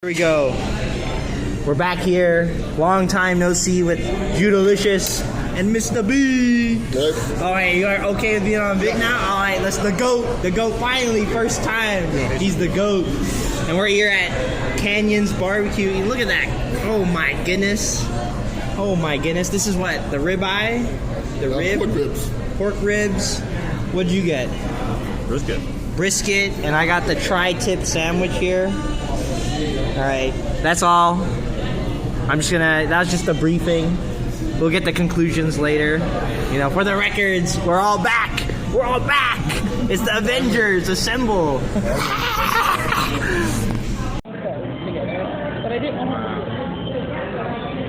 Here we go. We're back here. Long time no see with Judalicious and Mr. B. Good. Alright, you are okay with being on Vic now? Alright, let's the GOAT. The GOAT finally, first time. He's the GOAT. And we're here at Canyons BBQ. Look at that. Oh my goodness. Oh my goodness. This is what? The ribeye? The rib? Pork ribs. Pork ribs. What'd you get? Brisket. Brisket. And I got the tri-tip sandwich here. Alright, that's all. I'm just gonna, that was just a briefing. We'll get the conclusions later. You know, for the records, we're all back. We're all back. It's the Avengers Assemble. But I didn't want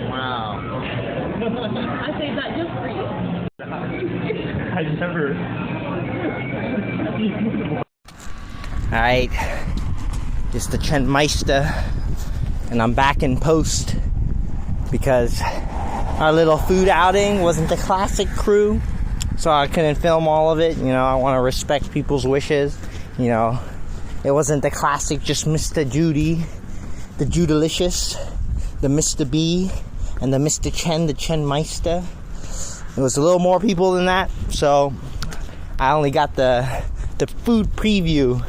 Wow. I saved that just for you. I never. Alright. It's the Trendmeister. And I'm back in post. Because our little food outing wasn't the classic crew. So I couldn't film all of it. You know, I want to respect people's wishes. You know, it wasn't the classic just Mr. Judy, the Judalicious, the Mr. B, and the Mr. Chen, the Trendmeister. It was a little more people than that. So I only got the food preview.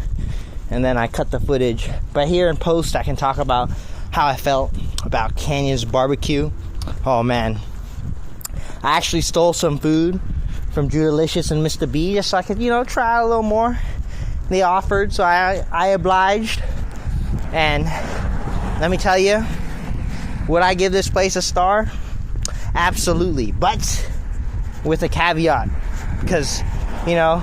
And then I cut the footage. But here in post, I can talk about how I felt about Canyons BBQ. Oh man, I actually stole some food from Judalicious and Mr. B just so I could, you know, try a little more. They offered, so I obliged. And let me tell you, would I give this place a star? Absolutely, but with a caveat, because you know,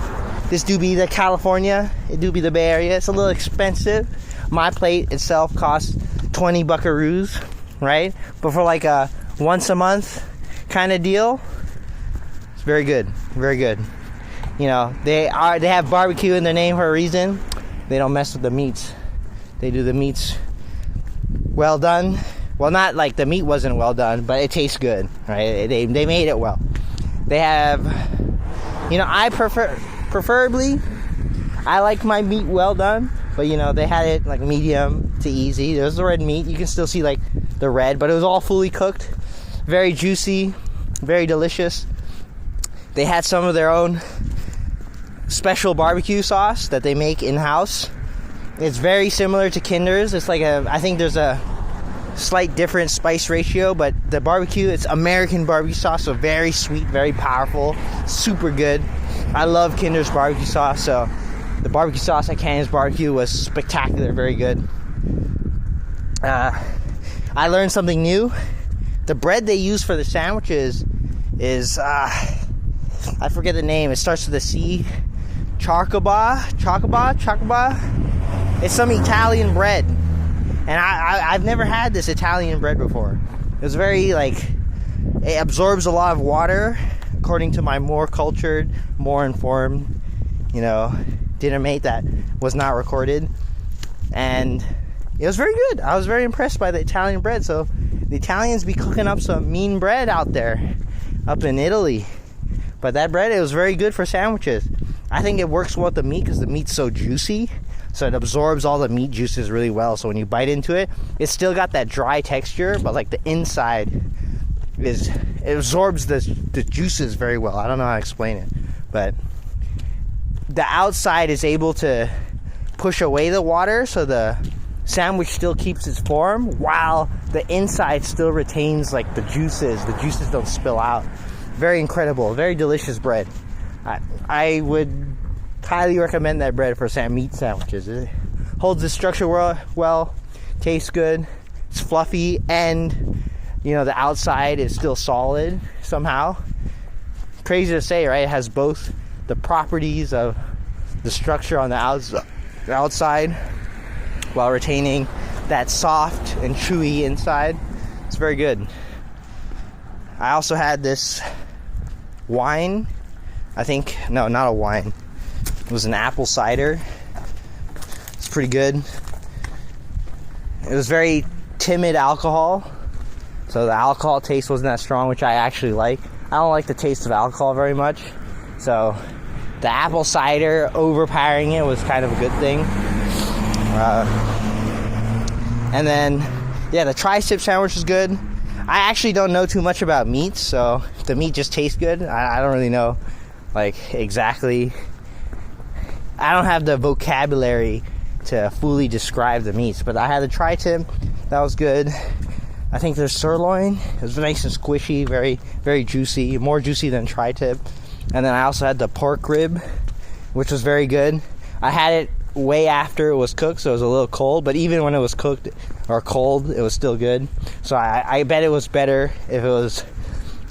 this do be the California, it do be the Bay Area. It's a little expensive. My plate itself costs 20 buckaroos, right? But for like a once a month kind of deal, it's very good, very good. You know, they have barbecue in their name for a reason. They don't mess with the meats. They do the meats well done. Well, not like the meat wasn't well done, but it tastes good, right? They made it well. They have, you know, I preferably, I like my meat well done. But you know, they had it like medium to easy. There's the red meat. You can still see like the red, but it was all fully cooked. Very juicy, very delicious. They had some of their own special barbecue sauce that they make in-house. It's very similar to Kinder's. It's like I think there's a slight different spice ratio, but the barbecue, it's American barbecue sauce, so very sweet, very powerful, super good. I love Kinder's barbecue sauce, so the barbecue sauce at Canyons BBQ was spectacular, very good. I learned something new. The bread they use for the sandwiches is, I forget the name. It starts with a C. Chocoba. It's some Italian bread. And I've never had this Italian bread before. It was very, like, it absorbs a lot of water, according to my more cultured, more informed, you know, dinner mate that was not recorded. And it was very good. I was very impressed by the Italian bread. So the Italians be cooking up some mean bread out there up in Italy, but that bread, it was very good for sandwiches. I think it works well with the meat because the meat's so juicy, so it absorbs all the meat juices really well. So when you bite into it, it's still got that dry texture, but like the inside it absorbs the juices very well. I don't know how to explain it, but the outside is able to push away the water, so the sandwich still keeps its form, while the inside still retains like the juices. The juices don't spill out. Very incredible, very delicious bread. I would highly recommend that bread for meat sandwiches. It holds the structure well, tastes good, it's fluffy, and you know, the outside is still solid somehow. Crazy to say, right? It has both the properties of the structure on the outside while retaining that soft and chewy inside. It's very good. I also had this wine. I think, no, not a wine. It was an apple cider. It's pretty good. It was very timid alcohol, so the alcohol taste wasn't that strong, which I actually like. I don't like the taste of alcohol very much, so the apple cider overpowering it was kind of a good thing. And then, yeah, the tri-tip sandwich is good. I actually don't know too much about meats, so the meat just tastes good. I don't really know, like, exactly. I don't have the vocabulary to fully describe the meats, but I had the tri-tip. That was good. I think there's sirloin. It was nice and squishy, very, very juicy, more juicy than tri-tip. And then I also had the pork rib, which was very good. I had it way after it was cooked, so it was a little cold, but even when it was cooked or cold, it was still good. So I bet it was better if it was,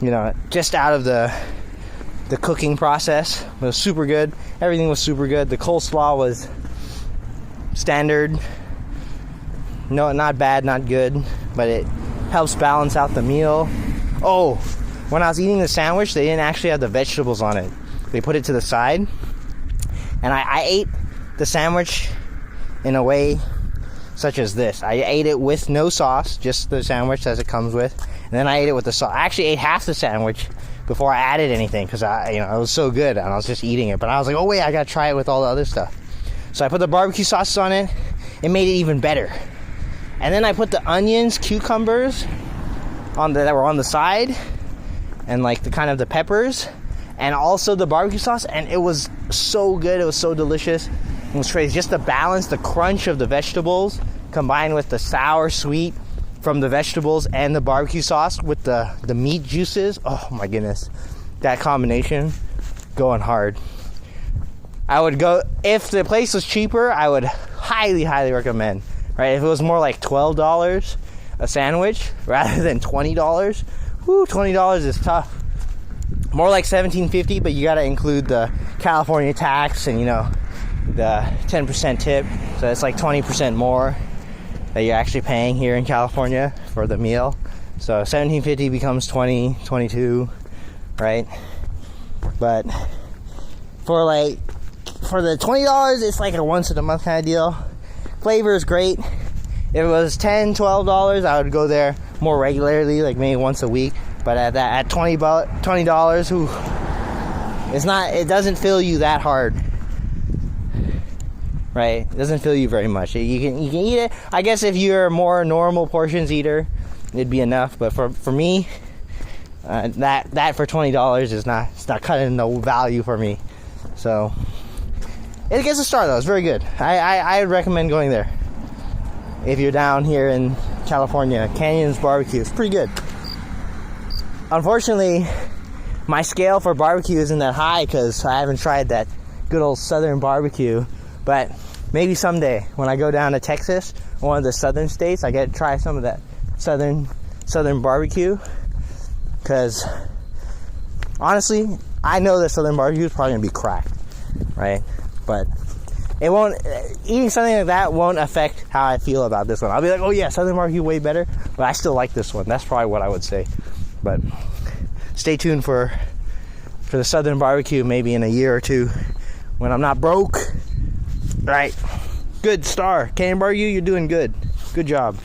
you know, just out of the cooking process. It was super good. Everything was super good. The coleslaw was standard. No, not bad, not good, but it helps balance out the meal. Oh, when I was eating the sandwich, they didn't actually have the vegetables on it. They put it to the side, and I ate the sandwich in a way such as this. I ate it with no sauce, just the sandwich as it comes with, and then I ate it with the sauce. I actually ate half the sandwich before I added anything because it was so good and I was just eating it. But I was like, oh wait, I gotta try it with all the other stuff. So I put the barbecue sauces on it. It made it even better. And then I put the onions, cucumbers that were on the side, and like the peppers, and also the barbecue sauce, and it was so good. It was so delicious. It was crazy. Just the balance, the crunch of the vegetables combined with the sour sweet from the vegetables and the barbecue sauce with the meat juices. Oh my goodness, that combination, going hard. I would go, if the place was cheaper, I would highly recommend. Right, if it was more like $12 a sandwich rather than $20, $20 is tough. More like $17.50, but you got to include the California tax and the 10% tip, so it's like 20% more that you're actually paying here in California for the meal. So $17.50 becomes $20, $22, right? But for the $20, it's like a once in a month kind of deal. Flavor is great. If it was $10, $12, I would go there more regularly, like maybe once a week. But at $20, it doesn't fill you that hard, right? It doesn't fill you very much. You can eat it. I guess if you're a more normal portions eater, it'd be enough. But for me, that for $20 is not cutting no value for me. So it gets a star though. It's very good. I would recommend going there if you're down here in California. Canyons BBQ. It's pretty good. Unfortunately, my scale for barbecue isn't that high because I haven't tried that good old southern barbecue. But maybe someday when I go down to Texas, one of the southern states, I get to try some of that southern barbecue. Because honestly, I know that southern barbecue is probably gonna be cracked, right? But it won't. Eating something like that won't affect how I feel about this one. I'll be like, oh yeah, southern barbecue way better, but I still like this one. That's probably what I would say. But stay tuned for the southern barbecue maybe in a year or two when I'm not broke. Right? Good star, Canyon BBQ. You're doing good. Good job.